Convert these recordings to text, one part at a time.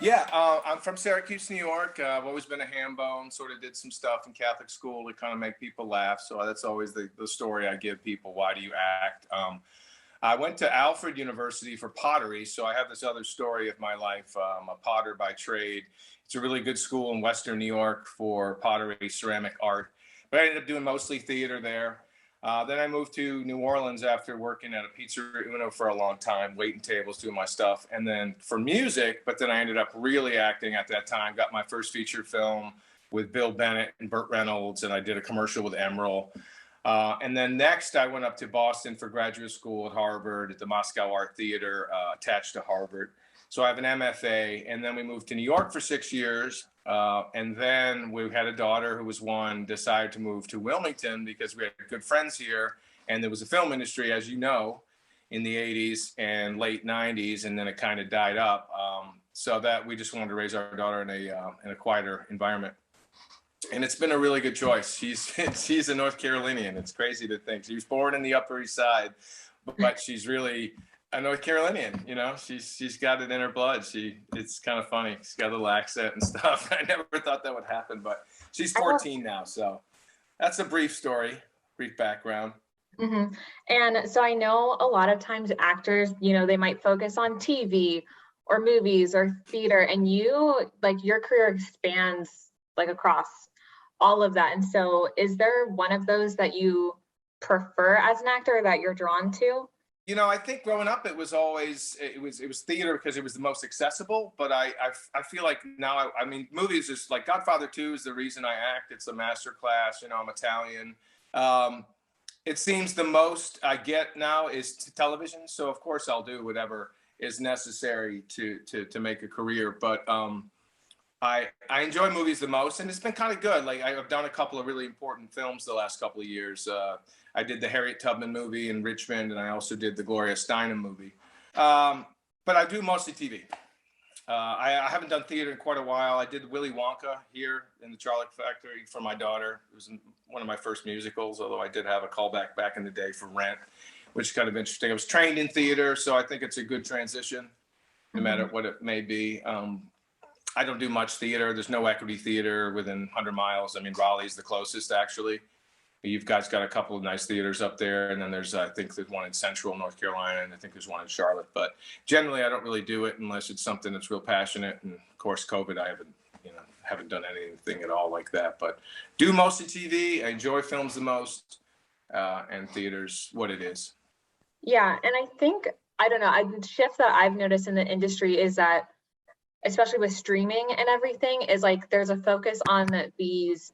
Yeah, I'm from Syracuse, New York. I've always been a ham bone, sort of did some stuff in Catholic school to kind of make people laugh. So that's always the story I give people. Why do you act? I went to Alfred University for pottery. So I have this other story of my life. I'm a potter by trade. It's a really good school in Western New York for pottery, ceramic art. But I ended up doing mostly theater there. Then I moved to New Orleans after working at a Pizzeria Uno for a long time, waiting tables, doing my stuff. And then for music, but then I ended up really acting at that time, got my first feature film with Bill Bennett and Burt Reynolds, and I did a commercial with Emerald. And then next, I went up to Boston for graduate school at Harvard, at the Moscow Art Theater, attached to Harvard. So I have an MFA, and then we moved to New York for 6 years. And then we had a daughter who was one, decided to move to Wilmington because we had good friends here. And there was a film industry, as you know, in the 80s and late 90s, and then it kind of died up. So that we just wanted to raise our daughter in a quieter environment. And it's been a really good choice. She's a North Carolinian. It's crazy to think. She was born in the Upper East Side, but she's really a North Carolinian, you know, she's got it in her blood. It's kind of funny. She's got a little accent and stuff. I never thought that would happen, but she's 14 now. So that's a brief story, brief background. Mm-hmm. And so I know a lot of times actors, they might focus on TV or movies or theater, and your career expands across all of that. And so is there one of those that you prefer as an actor that you're drawn to? I think growing up, it was theater because it was the most accessible. But I feel like now, movies is like Godfather 2 is the reason I act. It's a master class. I'm Italian. It seems the most I get now is television. So of course I'll do whatever is necessary to make a career. But I enjoy movies the most, and it's been kind of good. Like I've done a couple of really important films the last couple of years. I did the Harriet Tubman movie in Richmond, and I also did the Gloria Steinem movie. But I do mostly TV. I haven't done theater in quite a while. I did Willy Wonka here in the Charlotte Factory for my daughter. It was one of my first musicals, although I did have a callback back in the day for Rent, which is kind of interesting. I was trained in theater, so I think it's a good transition, no matter what it may be. I don't do much theater. There's no equity theater within 100 miles. Raleigh's the closest, actually. You guys got a couple of nice theaters up there, and then I think there's one in Central North Carolina, and I think there's one in Charlotte. But generally, I don't really do it unless it's something that's real passionate. And of course, COVID, I haven't done anything at all like that. But do mostly TV. I enjoy films the most, and theater's what it is. Yeah, and I think a shift that I've noticed in the industry is that, especially with streaming and everything, is there's a focus on these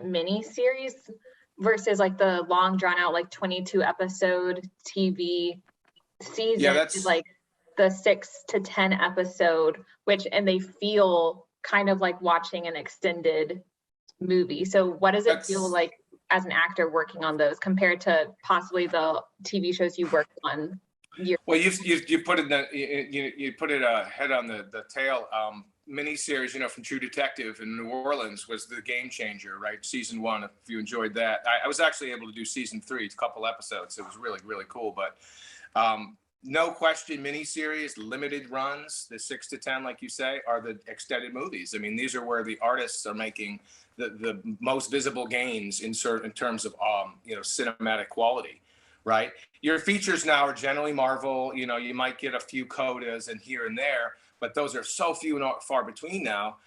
mini series versus the long drawn out 22 episode TV season is the 6 to 10 episode, and they feel kind of like watching an extended movie. So what does it feel like as an actor working on those compared to possibly the TV shows you worked on? Well, you put it you put it head on the tail. Miniseries, from True Detective in New Orleans was the game changer, right? Season 1, if you enjoyed that. I was actually able to do season 3, a couple episodes. It was really, really cool. But no question, miniseries, limited runs, the 6 to 10, like you say, are the extended movies. These are where the artists are making the most visible gains in terms of cinematic quality. Right. Your features now are generally Marvel. You might get a few codas and here and there, but those are so few and far between now.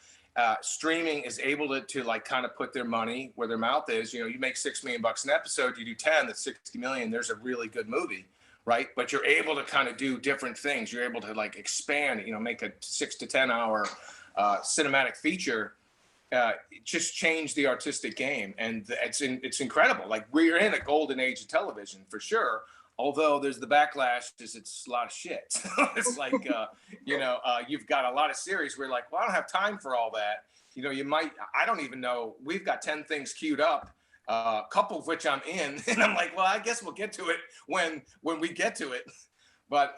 Streaming is able to kind of put their money where their mouth is. You make $6 million an episode, you do 10, that's 60 million. There's a really good movie, right? But you're able to kind of do different things. You're able to expand, make a 6 to 10 hour cinematic feature. Just change the artistic game, and it's incredible. We're in a golden age of television for sure. Although there's the backlash, it's a lot of shit. It's you've got a lot of series where well, I don't have time for all that. I don't even know. We've got 10 things queued up, a couple of which I'm in, and I'm well, I guess we'll get to it when we get to it. But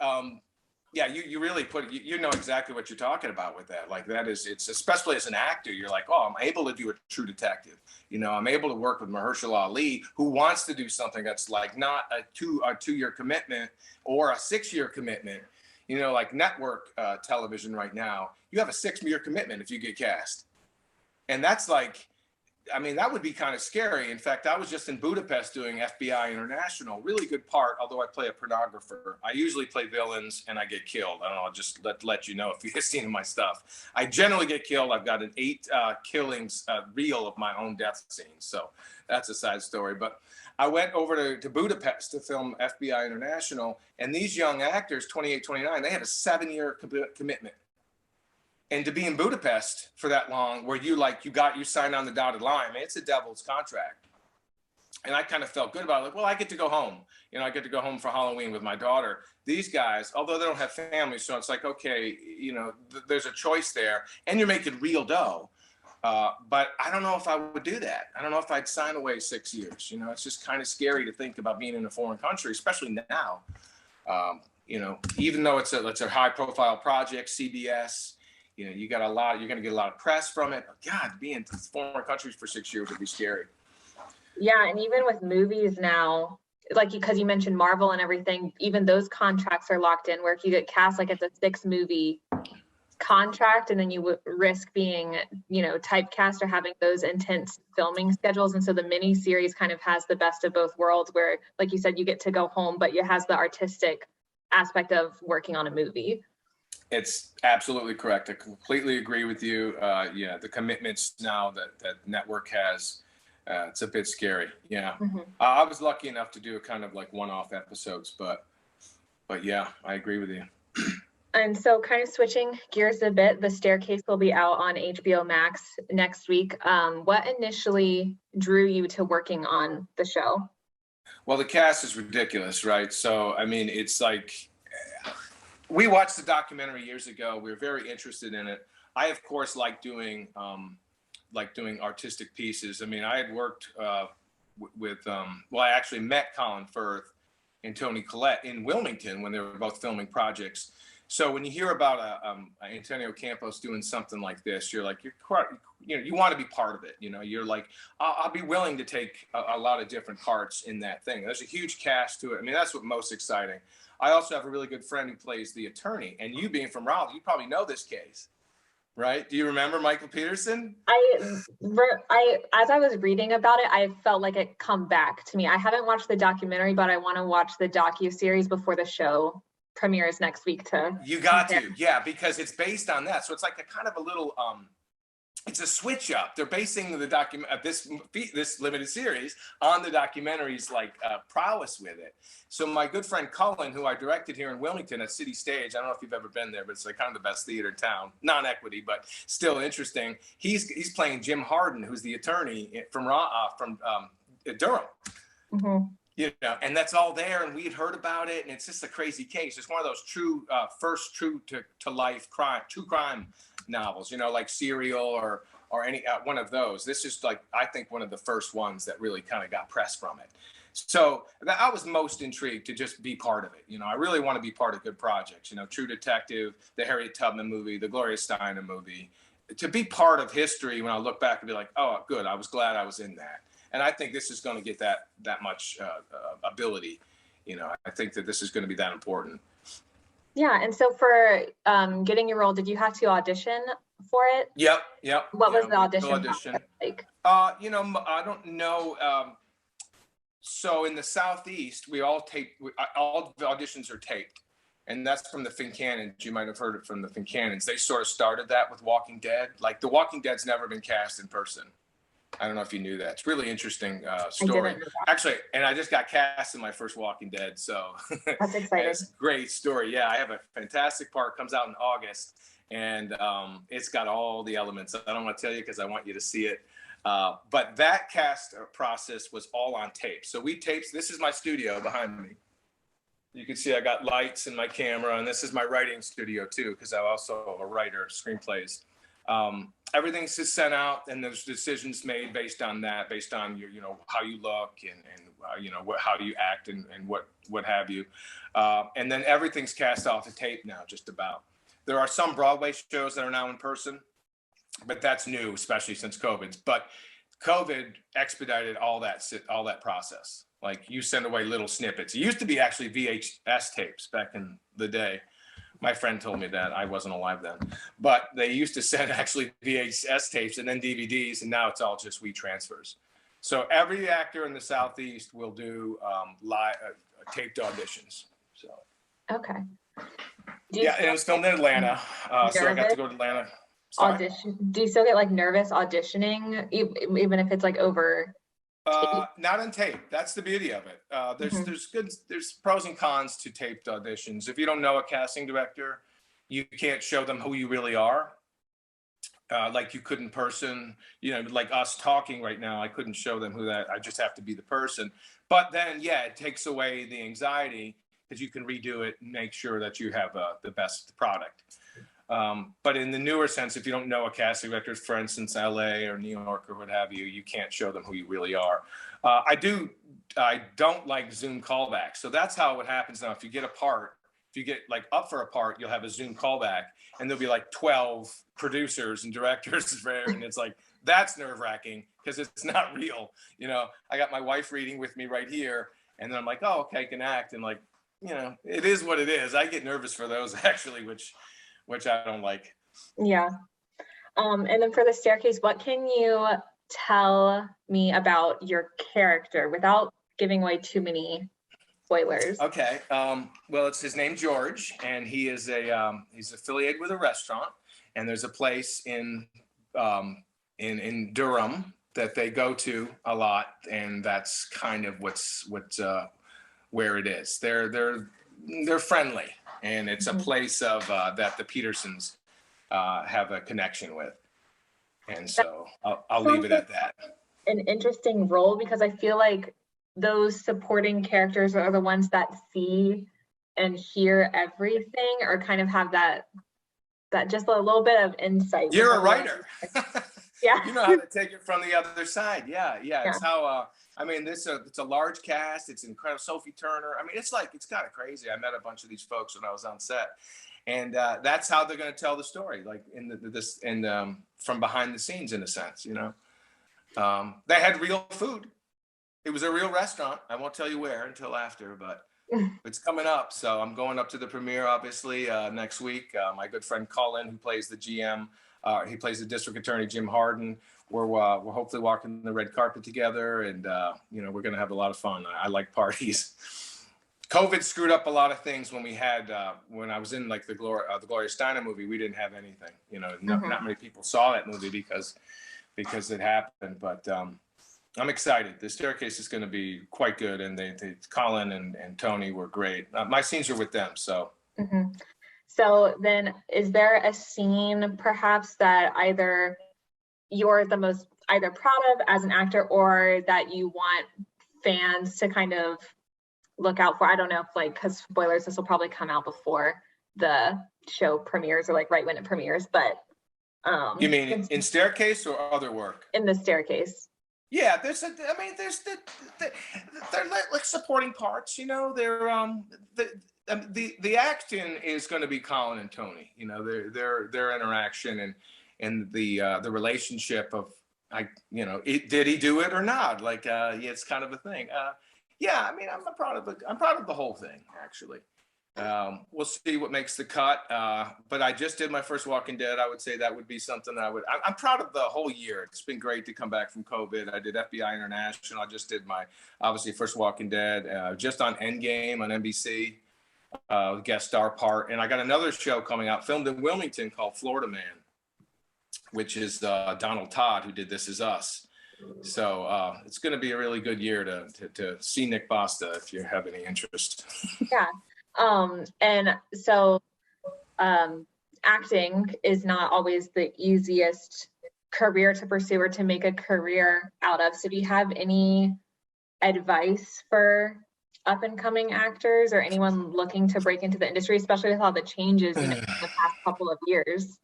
yeah, you really you know exactly what you're talking about with that. It's especially as an actor, you're oh, I'm able to do a True Detective. I'm able to work with Mahershala Ali, who wants to do something that's not a 2-year commitment or a 6-year commitment. You know, like network television right now, you have a 6-year commitment if you get cast. And that's like, I mean, that would be kind of scary. In fact, I was just in Budapest doing FBI International, really good part, although I play a pornographer. I usually play villains and I get killed. I don't know, I'll just let you know if you've seen my stuff. I generally get killed. I've got an 8 killings reel of my own death scenes. So that's a side story. But I went over to Budapest to film FBI International, and these young actors, 28, 29, they had a 7-year commitment. And to be in Budapest for that long, where you signed on the dotted line, man, it's a devil's contract. And I kind of felt good about it. Like, well, I get to go home. You know, I get to go home for Halloween with my daughter. These guys, although they don't have families, so it's like, okay, you know, there's a choice there, and you're making real dough. But I don't know if I would do that. I don't know if I'd sign away 6 years. You know, it's just kind of scary to think about being in a foreign country, especially now. You know, even though it's a high-profile project, CBS. You know, you're going to get a lot of press from it. But God, to be in foreign countries for 6 years would be scary. Yeah, and even with movies now, like because you mentioned Marvel and everything, even those contracts are locked in. Where if you get cast, like it's a 6-movie contract, and then you would risk being, you know, typecast or having those intense filming schedules. And so the mini series kind of has the best of both worlds, where, like you said, you get to go home, but it has the artistic aspect of working on a movie. It's absolutely correct. I completely agree with you. Yeah, the commitments now that network has, it's a bit scary. Yeah, I was lucky enough to do a kind of like one-off episodes, but yeah, I agree with you. And so kind of switching gears a bit, The Staircase will be out on HBO Max next week. What initially drew you to working on the show? Well, the cast is ridiculous, right? So, I mean, it's like, we watched the documentary years ago. We were very interested in it. I, of course, like doing artistic pieces. I mean, I had worked with, I actually met Colin Firth and Toni Collette in Wilmington when they were both filming projects. So when you hear about Antonio Campos doing something like this, you're like, you want to be part of it. You know, you're like, I'll be willing to take a lot of different parts in that thing. There's a huge cast to it. I mean, that's what most exciting. I also have a really good friend who plays the attorney, and you being from Raleigh, you probably know this case, right? Do you remember Michael Peterson? As I was reading about it, I felt like it come back to me. I haven't watched the documentary, but I want to watch the docu-series before the show premieres next week. You got to, yeah, because it's based on that. So it's like a kind of a little, it's a switch up. They're basing the this limited series on the documentary's like prowess with it. So my good friend Colin, who I directed here in Wilmington at City Stage, I don't know if you've ever been there, but it's like kind of the best theater in town, non-equity, but still interesting. He's playing Jim Harden, who's the attorney from Durham. Mm-hmm. You know, and that's all there, and we had heard about it, and it's just a crazy case. It's one of those first true to life true crime novels, you know, like Serial or any one of those. This is like, I think, one of the first ones that really kind of got press from it. So I was most intrigued to just be part of it. You know, I really want to be part of good projects. You know, True Detective, the Harriet Tubman movie, the Gloria Steinem movie. To be part of history, when I look back and be like, oh, good, I was glad I was in that. And I think this is going to get that much ability. You know, I think that this is going to be that important. Yeah, and so for getting your role, did you have to audition for it? Yep. What was the audition like? You know, I don't know. So in the Southeast, we all all the auditions are taped. And that's from the Fincannons. You might have heard it from the Fincannons. They sort of started that with Walking Dead. Like, The Walking Dead's never been cast in person. I don't know if you knew that. It's a really interesting story. Actually, and I just got cast in my first Walking Dead, so that's exciting. It's a great story. Yeah, I have a fantastic part. Comes out in August, and it's got all the elements. I don't want to tell you because I want you to see it. But that cast process was all on tape. So we taped. This is my studio behind me. You can see I got lights and my camera, and this is my writing studio too, because I'm also a writer, screenplays. Everything's just sent out, and there's decisions made based on that, based on your, you know, how you look and you know, how you act and what have you. And then everything's cast off the tape now, just about. There are some Broadway shows that are now in person, but that's new, especially since COVID. But COVID expedited all that process. Like, you send away little snippets. It used to be actually VHS tapes back in the day. My friend told me that. I wasn't alive then. But they used to send actually VHS tapes and then DVDs, and now it's all just WeTransfers. So every actor in the Southeast will do live taped auditions. So. Okay. Yeah, and it was filmed in Atlanta, so I got to go to Atlanta. Sorry? Audition. Do you still get like nervous auditioning, even if it's like over? Not on tape. That's the beauty of it. There's pros and cons to taped auditions. If you don't know a casting director, you can't show them who you really are. Like you could in person, you know, like us talking right now, I couldn't show them who that, I just have to be the person. But then, yeah, it takes away the anxiety because you can redo it and make sure that you have the best product. But in the newer sense, if you don't know a casting director, for instance, LA or New York or what have you, you can't show them who you really are. I don't like Zoom callbacks. So that's how it happens now. If you get a part, if you get like up for a part, you'll have a Zoom callback and there'll be like 12 producers and directors there. And it's like, that's nerve wracking because it's not real. You know, I got my wife reading with me right here. And then I'm like, oh, okay, I can act. And like, you know, it is what it is. I get nervous for those actually, which I don't like. Yeah. And then for the staircase, what can you tell me about your character without giving away too many spoilers? Okay. Well, it's his name George, and he is he's affiliated with a restaurant, and there's a place in Durham that they go to a lot, and that's kind of where it is. They're friendly, and it's a place of that the Petersons have a connection with, and so I'll leave it at that. An interesting role because I feel like those supporting characters are the ones that see and hear everything, or kind of have that just a little bit of insight. You're a writer. Yeah. You know how to take it from the other side. Yeah. It's how I mean, it's a large cast. It's incredible. Sophie Turner. I mean, it's kind of crazy. I met a bunch of these folks when I was on set, and that's how they're going to tell the story, like from behind the scenes, in a sense. You know, they had real food. It was a real restaurant. I won't tell you where until after, but it's coming up. So I'm going up to the premiere, obviously, next week. My good friend Colin, who plays the GM, he plays the district attorney, Jim Harden. We're hopefully walking the red carpet together, and you know, we're going to have a lot of fun. I like parties. COVID screwed up a lot of things when we had when I was in like the Gloria Steinem movie. We didn't have anything. You know, not many people saw that movie because it happened, but. I'm excited. The staircase is going to be quite good, and Colin and Toni were great. My scenes are with them, so. Mm-hmm. So then, is there a scene perhaps that either you're the most proud of as an actor, or that you want fans to kind of look out for? I don't know if because spoilers, this will probably come out before the show premieres or like right when it premieres, but. You mean in Staircase or other work? In the Staircase. Yeah, they're like supporting parts, you know. They're the acting is going to be Colin and Toni, you know, their interaction and the relationship of did he do it or not? Like it's kind of a thing. Yeah, I mean, I'm proud of the whole thing actually. We'll see what makes the cut. But I just did my first Walking Dead. I would say that would be something I'm proud of the whole year. It's been great to come back from COVID. I did FBI International. I just did my, obviously, first Walking Dead, just on Endgame on NBC, guest star part. And I got another show coming out, filmed in Wilmington, called Florida Man, which is Donald Todd, who did This Is Us. So it's going to be a really good year to see Nick Basta if you have any interest. Yeah. And so acting is not always the easiest career to pursue or to make a career out of. So do you have any advice for up and coming actors or anyone looking to break into the industry, especially with all the changes in the past couple of years?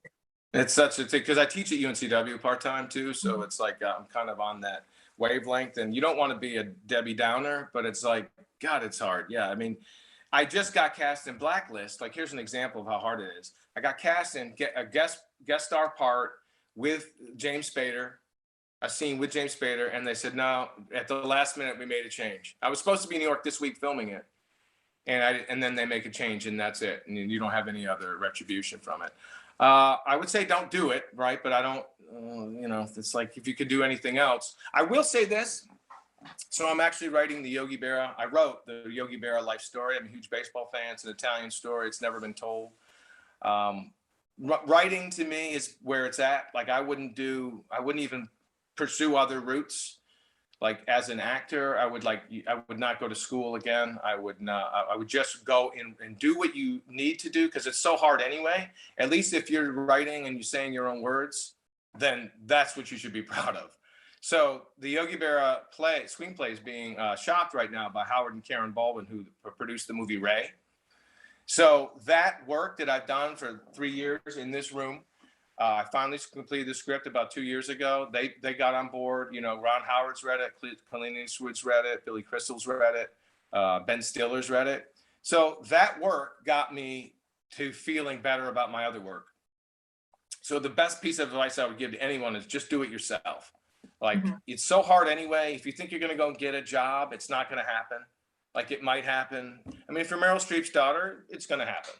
It's such a thing because I teach at UNCW part-time too. So it's like I'm kind of on that wavelength, and you don't want to be a Debbie Downer, but it's like, God, it's hard. Yeah. I mean, I just got cast in Blacklist. Like, here's an example of how hard it is. I got cast in a guest star part with James Spader, a scene with James Spader, and they said, no, at the last minute, we made a change. I was supposed to be in New York this week filming it. and then they make a change, and that's it, and you don't have any other retribution from it. I would say don't do it, right? But I don't, it's like if you could do anything else. I will say this. So I'm actually writing the Yogi Berra. I wrote the Yogi Berra life story. I'm a huge baseball fan. It's an Italian story. It's never been told. Writing to me is where it's at. Like I wouldn't even pursue other routes. Like as an actor, I would not go to school again. I would just go and do what you need to do, because it's so hard anyway. At least if you're writing and you're saying your own words, then that's what you should be proud of. So the Yogi Berra screenplay is being shopped right now by Howard and Karen Baldwin, who produced the movie Ray. So that work that I've done for 3 years in this room, I finally completed the script about 2 years ago. They got on board. Ron Howard's read it, Clint Eastwood's read it, Billy Crystal's read it, Ben Stiller's read it. So that work got me to feeling better about my other work. So the best piece of advice I would give to anyone is just do it yourself. Like it's so hard anyway. If you think you're going to go get a job, it's not going to happen. Like it might happen. I mean, if you're Meryl Streep's daughter, it's going to happen.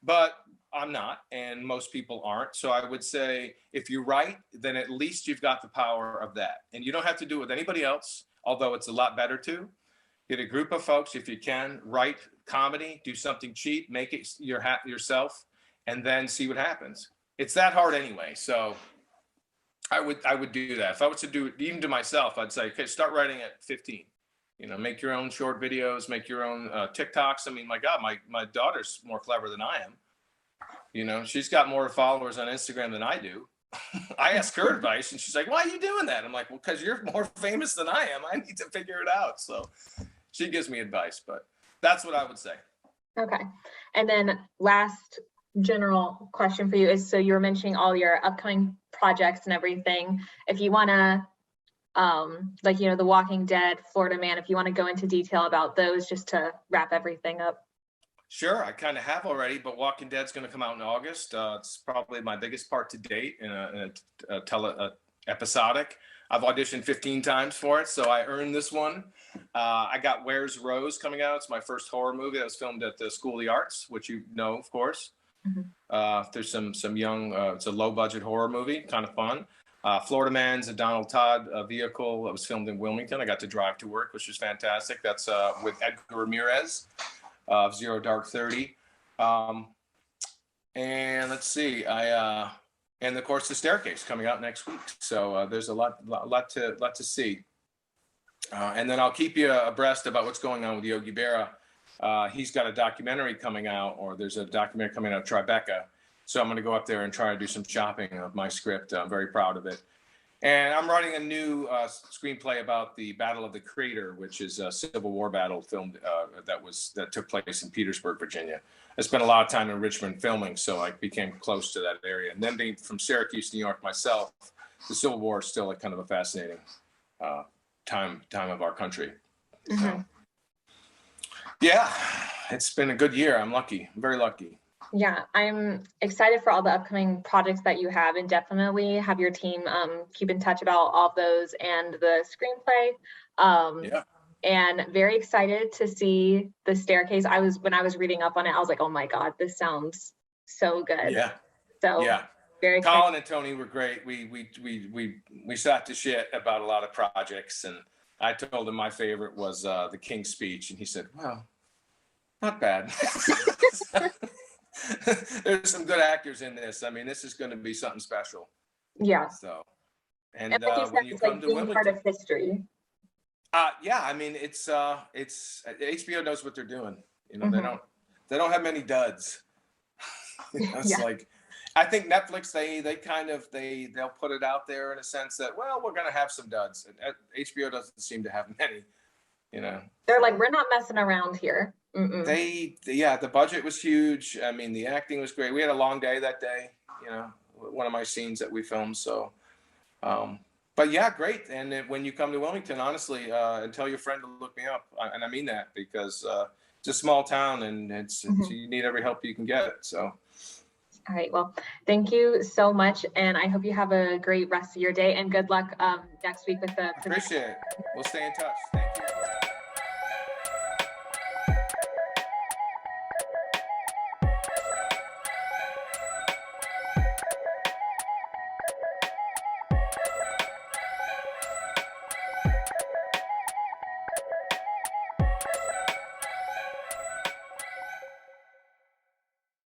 But I'm not, and most people aren't. So I would say if you write, then at least you've got the power of that. And you don't have to do it with anybody else, although it's a lot better to. Get a group of folks, if you can, write comedy, do something cheap, make it yourself, and then see what happens. It's that hard anyway. So I would do that. If I was to do it even to myself, I'd say, okay, start writing at 15. Make your own short videos, make your own TikToks. I mean, my God, my daughter's more clever than I am. She's got more followers on Instagram than I do. I ask her advice and she's like, why are you doing that? I'm like, well, because you're more famous than I am. I need to figure it out. So she gives me advice, but that's what I would say. Okay. And then last general question for you is, so you were mentioning all your upcoming projects and everything. If you want to, The Walking Dead, Florida Man, if you want to go into detail about those just to wrap everything up. Sure, I kind of have already, but Walking Dead's going to come out in August. It's probably my biggest part to date in a episodic. I've auditioned 15 times for it, so I earned this one. I got Where's Rose coming out. It's my first horror movie that was filmed at the School of the Arts, which you know, of course. There's some young, it's a low budget horror movie, kind of fun. Florida Man's a Donald Todd vehicle that was filmed in Wilmington. I got to drive to work, which was fantastic. That's with Edgar Ramirez of 0 Dark 30. And let's see, and of course The Staircase coming out next week. So there's a lot to see. And then I'll keep you abreast about what's going on with Yogi Berra. He's got a documentary coming out, or there's a documentary coming out of Tribeca. So I'm going to go up there and try to do some shopping of my script. I'm very proud of it. And I'm writing a new screenplay about the Battle of the Crater, which is a Civil War battle filmed that took place in Petersburg, Virginia. I spent a lot of time in Richmond filming, so I became close to that area. And then being from Syracuse, New York myself, the Civil War is still kind of a fascinating time of our country. So, yeah, it's been a good year. I'm lucky. I'm very lucky. Yeah, I'm excited for all the upcoming projects that you have, and definitely have your team keep in touch about all of those and the screenplay. And very excited to see The Staircase. When I was reading up on it, I was like, oh my God, this sounds so good. Yeah. So yeah. Very Colin and Toni were great. We sat to shit about a lot of projects, and I told him my favorite was The King's Speech, and he said, well, not bad. There's some good actors in this. I mean, this is going to be something special. Yeah. So, and like you when said, you it's come like to being Wimbledon, part of history. Yeah, I mean, it's HBO knows what they're doing. They don't have many duds. It's like, I think Netflix, they'll put it out there in a sense that, well, we're going to have some duds. And HBO doesn't seem to have many. They're like, we're not messing around here. The budget was huge. I mean, the acting was great. We had a long day that day, one of my scenes that we filmed. So, but yeah, great. And when you come to Wilmington, honestly, and tell your friend to look me up. And I mean that, because it's a small town, and you need every help you can get. So. All right. Well, thank you so much. And I hope you have a great rest of your day, and good luck next week with the. Appreciate it. We'll stay in touch.